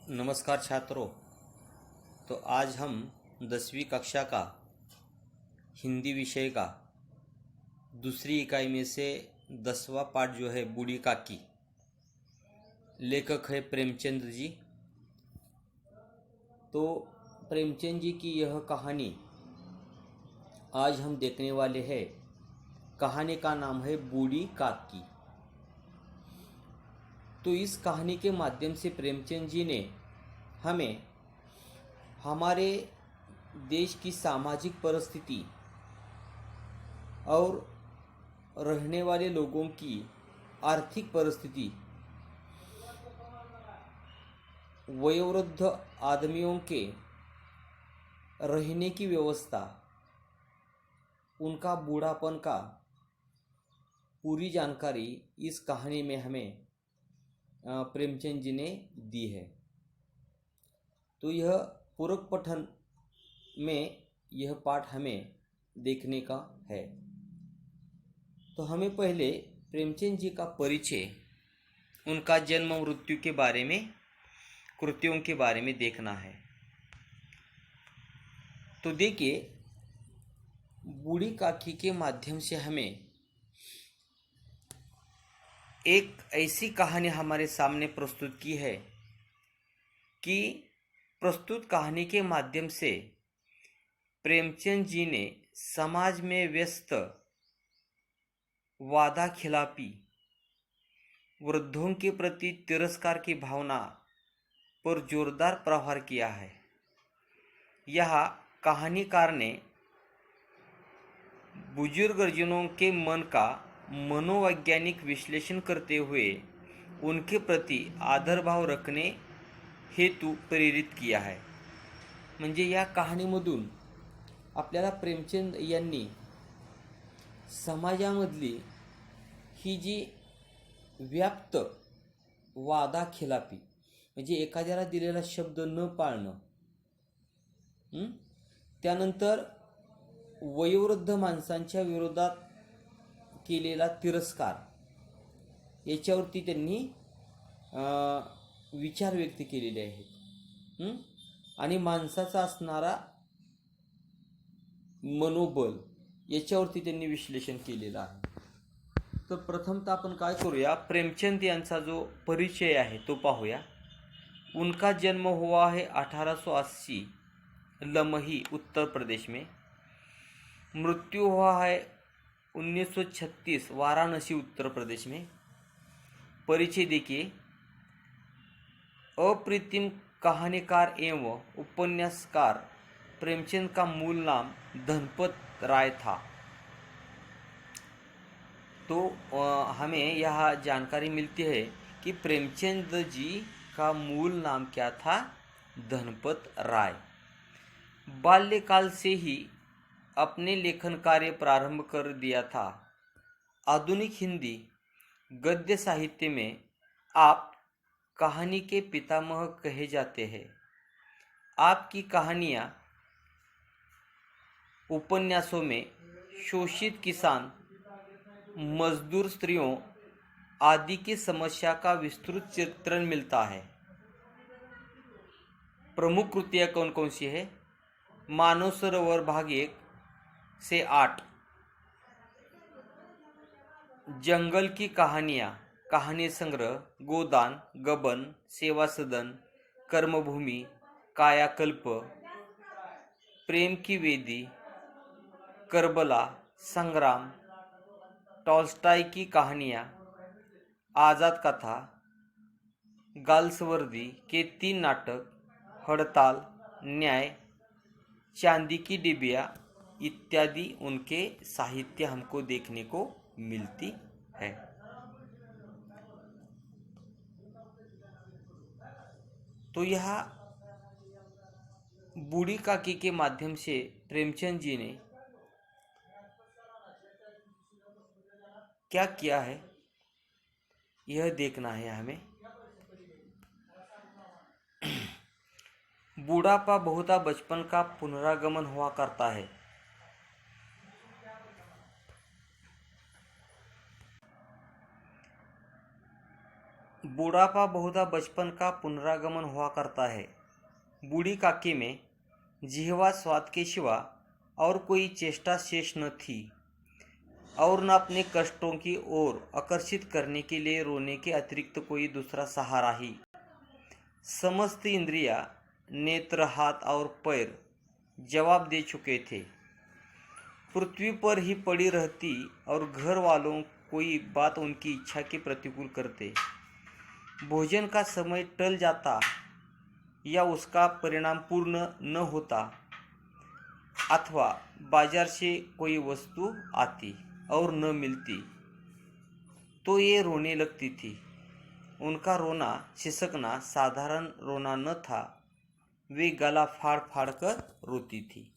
नमस्कार छात्रों। तो आज हम 10वीं कक्षा का हिंदी विषय का दूसरी इकाई में से 10वां पाठ जो है बूढ़ी काकी, लेखक है प्रेमचंद जी। तो प्रेमचंद जी की यह कहानी आज हम देखने वाले हैं। कहानी का नाम है बूढ़ी काकी। तो इस कहानी के माध्यम से प्रेमचंद जी ने हमें हमारे देश की सामाजिक परिस्थिति और रहने वाले लोगों की आर्थिक परिस्थिति, वयोवृद्ध आदमियों के रहने की व्यवस्था, उनका बूढ़ापन का पूरी जानकारी इस कहानी में हमें प्रेमचंद जी ने दी है। तो यह पूरक पठन में यह पाठ हमें देखने का है। तो हमें पहले प्रेमचंद जी का परिचय, उनका जन्म मृत्यु के बारे में, कृतियों के बारे में देखना है। तो देखिए, बूढ़ी काकी के माध्यम से हमें एक ऐसी कहानी हमारे सामने प्रस्तुत की है कि प्रस्तुत कहानी के माध्यम से प्रेमचंद जी ने समाज में व्यस्त वादा खिलाफी, वृद्धों के प्रति तिरस्कार की भावना पर जोरदार प्रहार किया है। यह कहानीकार ने बुजुर्गजनों के मन का मनोवैज्ञानिक विश्लेषण करते हुए उनके प्रति आदरभाव रखणे हेतू प्रेरित किया है। म्हणजे या कहाणीमधून आपल्याला प्रेमचंद यांनी समाजामधली ही जी व्याप्त वादाखिलाफी, म्हणजे एखाद्याला दिलेला शब्द न पाळणं, त्यानंतर वयोवृद्ध माणसांच्या विरोधात केलेला तिरस्कार, याच्यावरती त्यांनी विचार व्यक्त केलेले आहेत। आणि माणसाचा असणारा मनोबल, याच्यावरती त्यांनी विश्लेषण केलेलं आहे। तर प्रथमतः आपण काय करूया, प्रेमचंद यांचा जो परिचय आहे तो पाहूया। उनका जन्म हुआ है 1880 लमही उत्तर प्रदेश में। मृत्यु हुआ है 1936 वाराणसी उत्तर प्रदेश में। परिचय देखिए, अप्रतिम कहानीकार एवं उपन्यासकार प्रेमचंद का मूल नाम धनपत राय था। तो हमें यह जानकारी मिलती है कि प्रेमचंद जी का मूल नाम क्या था, धनपत राय। बाल्यकाल से ही अपने लेखन कार्य प्रारंभ कर दिया था। आधुनिक हिंदी गद्य साहित्य में आप कहानी के पितामह कहे जाते हैं। आपकी कहानियाँ उपन्यासों में शोषित किसान, मजदूर स्त्रियों आदि की समस्या का विस्तृत चित्रण मिलता है। प्रमुख कृतियाँ कौन कौन सी है? मानव सरोवर भाग 1 से 8, जंगल की कहानियाँ, कहानी संग्रह, गोदान, गबन, सेवा सदन, कर्मभूमि, कायाकल्प, प्रेम की वेदी, करबला, संग्राम, टॉल्स्टॉय की कहानियाँ, आज़ाद कथा, गाल्सवर्दी के 3 नाटक, हड़ताल, न्याय, चांदी की डिबिया इत्यादि उनके साहित्य हमको देखने को मिलती है। तो यह बूढ़ी काकी के माध्यम से प्रेमचंद जी ने क्या किया है, यह देखना है हमें। बूढ़ापा बहुधा बचपन का पुनरागमन हुआ करता है। बूढ़ापा बहुधा बचपन का पुनरागमन हुआ करता है। बूढ़ी काकी में जिह्वा स्वाद के सिवा और कोई चेष्टा शेष न थी और न अपने कष्टों की ओर आकर्षित करने के लिए रोने के अतिरिक्त कोई दूसरा सहारा ही। समस्त इंद्रियां, नेत्र, हाथ और पैर जवाब दे चुके थे। पृथ्वी पर ही पड़ी रहती और घर वालों कोई बात उनकी इच्छा के प्रतिकूल करते। भोजन का समय टल जाता या उसका परिणाम पूर्ण न होता अथवा बाजार से कोई वस्तु आती और न मिलती तो ये रोने लगती थी। उनका रोना सिसकना साधारण रोना न था, वे गला फाड़ फाड़ कर रोती थी।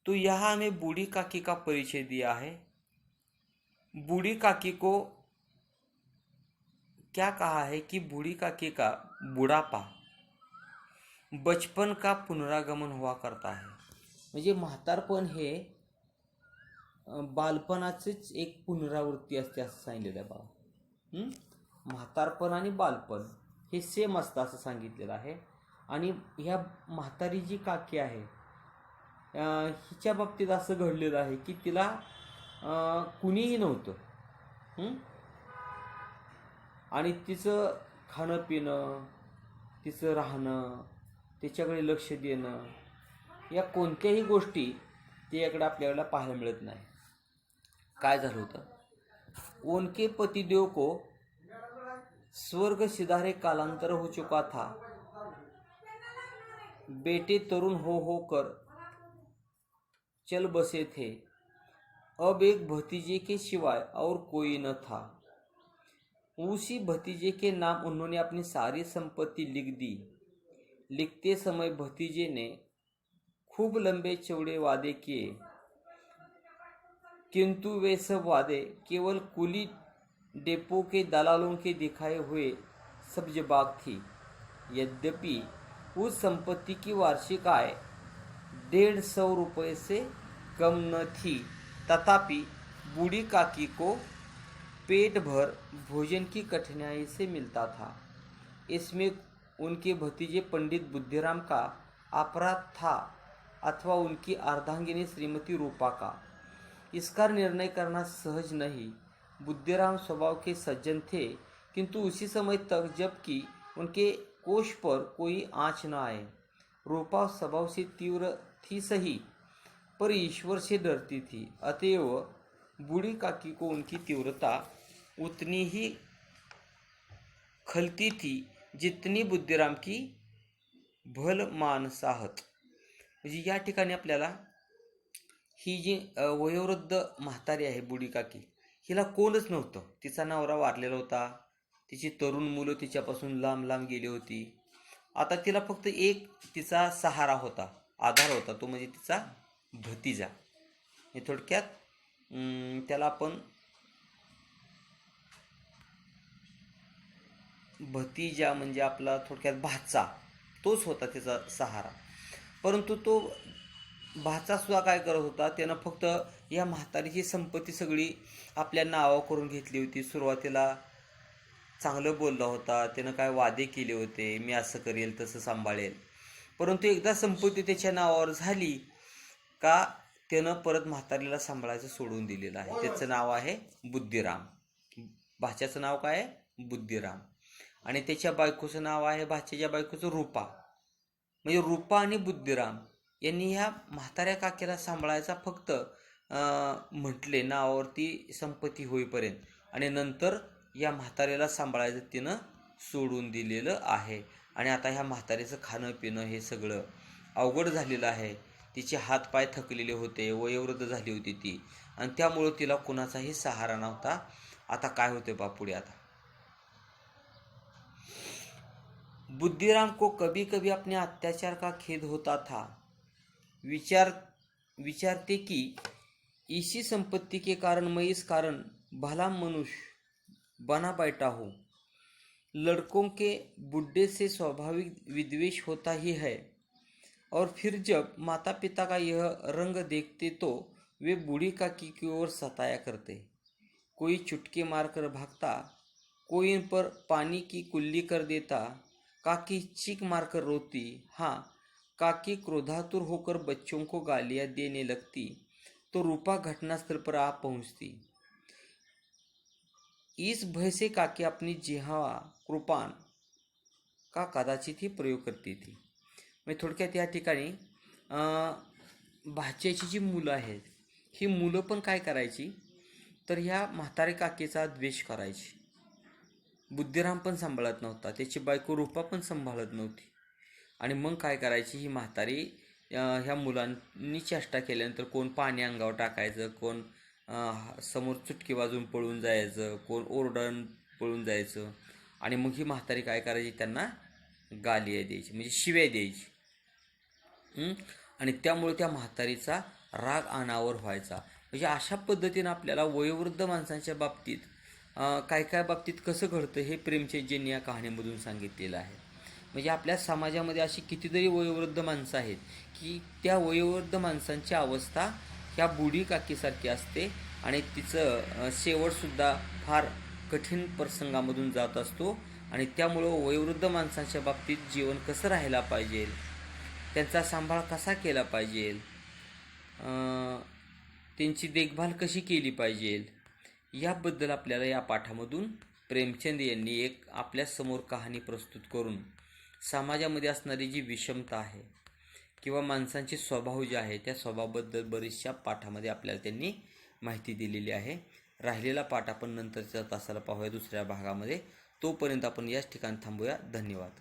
तो यहाँ हमें बूढ़ी काकी का परिचय दिया है। बूढ़ी काकी को क्या कहा है कि बूढ़ी काकी का बुढ़ापा बचपन का पुनरागमन हुआ करता है। म्हणजे म्हातारपण हे बालपणाचीच एक पुनरावृत्ती असते असं सांगितलेलं आहे बाबा. म्हातारपण आणि बालपण हे सेम असतं असं सांगितलेलं आहे. आणि ह्या म्हातारी जी काकी आहे हिच्या बाबतीत असं घडलेलं आहे की तिला कुणीही नव्हतं आणि तिचं खाणं पिणं, तिचं राहणं, तिच्याकडे लक्ष देणं या कोणत्याही गोष्टी तिच्याकडे आपल्याला पाहायला मिळत नाही. काय झालं होतं, उनके पतिदेव को स्वर्ग सिधारे कालांतर हो चुका था. बेटे तरुण हो कर चल बसे थे. अब एक भतीजे के सिवाय और कोई न था. उसी भतीजे के नाम उन्होंने अपनी सारी संपत्ति लिख दी. लिखते समय भतीजे ने खूब लंबे चौड़े वादे किए, किंतु वे सब वादे केवल कुली डेपो के दलालों के दिखाए हुए सब्ज बाग थी. यद्यपि उस संपत्ति की वार्षिक आय 150 रुपये से कम न थी, तथापि बूढ़ी काकी को पेट भर भोजन की कठिनाई से मिलता था. इसमें उनके भतीजे पंडित बुद्धिराम का अपराध था अथवा उनकी अर्धांगिनी श्रीमती रूपा का, इसका निर्णय करना सहज नहीं. बुद्धिराम स्वभाव के सज्जन थे, किंतु उसी समय तक जबकि उनके कोष पर कोई आँच न आए. रूपा स्वभाव से तीव्र थी सही, पर ईश्वर से डरती थी. अतएव बूढ़ी काकी को उनकी तीव्रता उतनी ही खलती थी जितनी बुद्धिराम की भलमानसाहत. म्हणजे या ठिकाणी आपल्याला ही जी वयोवृद्ध म्हातारी आहे बूढ़ी काकी, हिला कोणच नव्हतं. तिचा नवरा वारलेला होता, तिची तरुण मुलं तिच्यापासून लांब लांब गेली होती. आता तिला फक्त एक तिचा सहारा होता, आधार होता, तो म्हणजे तिचा भतीजा. हे थोडक्यात त्याला आपण भतीजा म्हणजे आपला थोडक्यात भाचा, तोच होता तिचा सहारा. परंतु तो भाचा सुद्धा काय करत होता, त्यानं फक्त या म्हातारीची संपत्ती सगळी आपल्या नावावर करून घेतली होती. सुरुवातीला चांगलं बोलला होता, त्यानं काय वादे केले होते, मी असं करेल तसं सांभाळेल. परंतु एकदा संपत्ती त्याच्या नावावर झाली का त्यानं परत म्हातारीला सांभाळायचं सोडून दिलेलं आहे. त्याचं नाव आहे बुद्धिराम. भाच्याचं नाव काय आहे? बुद्धिराम. आणि त्याच्या बायकोचं नाव आहे, भाच्याच्या बायकोचं रूपा. म्हणजे रूपा आणि बुद्धिराम यांनी ह्या म्हाताऱ्या काकीला सांभाळायचा फक्त म्हटले नावावरती संपत्ती होईपर्यंत, आणि नंतर या म्हाताऱ्याला सांभाळायचं तिनं सोडून दिलेलं आहे. आणि आता ह्या म्हातारीचं खाणं पिणं हे सगळं अवघड झालेलं आहे. तिचे हातपाय थकलेले होते, वयोवृद्ध झाली होती ती, आणि त्यामुळं तिला कुणाचाही सहारा नव्हता. आता काय होते पुढे आता. बुद्धिराम को कभी कभी अपने अत्याचार का खेद होता था. विचारते कि इसी संपत्ति के कारण मैं इस कारण भला मनुष्य बना बैठा हूँ. लड़कों के बुढ़े से स्वाभाविक विद्वेष होता ही है, और फिर जब माता पिता का यह रंग देखते तो वे बूढ़ी काकी की ओर सताया करते. कोई चुटके मारकर भागता, कोई इन पर पानी की कुल्ली कर देता, काकी चीख मारकर रोती, हाँ काकी क्रोधातुर होकर बच्चों को गालियां देने लगती, तो रूपा घटनास्थल पर आ पहुंचती। इस भय से काकी अपनी जिह्वा कृपान का कदाचित ही प्रयोग करते थी। म्हणजे थोडक्यात या ठिकाणी भाच्याची जी मुलं आहेत, ही मुलं पण काय करायची, तर ह्या म्हातारे काकेचा द्वेष करायची. बुद्धिराम पण सांभाळत नव्हता, त्याची बायको रूपा पण सांभाळत नव्हती. आणि मग काय करायची ही म्हातारी, ह्या मुलांनी चेष्टा केल्यानंतर कोण पाणी अंगावर टाकायचं, कोण समोर चुटकी वाजून पळून जायचं, कोण ओरडून पळून जायचं. आणि मग ही म्हातारी काय करायची, त्यांना गालिया द्यायची, म्हणजे शिव्या द्यायची. आणि त्यामुळे त्या म्हातारीचा राग अनावर व्हायचा. म्हणजे अशा पद्धतीनं आपल्याला वयोवृद्ध माणसांच्या बाबतीत काय काय बाबतीत कसं घडतं हे प्रेमचंदजींनी या कहाणीमधून सांगितलेलं आहे. म्हणजे आपल्या समाजामध्ये अशी कितीतरी वयोवृद्ध माणसं आहेत की त्या वयोवृद्ध माणसांची अवस्था ह्या बुढी काकीसारखी असते आणि तिचं शेवटसुद्धा फार कठीण प्रसंगामधून जात असतो. आणि त्यामुळं वयोवृद्ध माणसांच्या बाबतीत जीवन कसं राहायला पाहिजे, त्यांचा सांभाळ कसा केला पाहिजे, त्यांची देखभाल कशी केली पाहिजे, याबद्दल आपल्याला या पाठामधून प्रेमचंद यांनी एक आपल्यासमोर कहाणी प्रस्तुत करून समाजामध्ये असणारी जी विषमता आहे किंवा माणसांचे स्वभाव जे आहे त्या स्वभावाबद्दल बरीचशा पाठामध्ये आपल्याला त्यांनी माहिती दिलेली आहे. राहिलेला पाठ आपण नंतरच्या तासाला पाहूया दुसऱ्या भागामध्ये. तोपर्यंत आपण याच ठिकाणी थांबूया. धन्यवाद.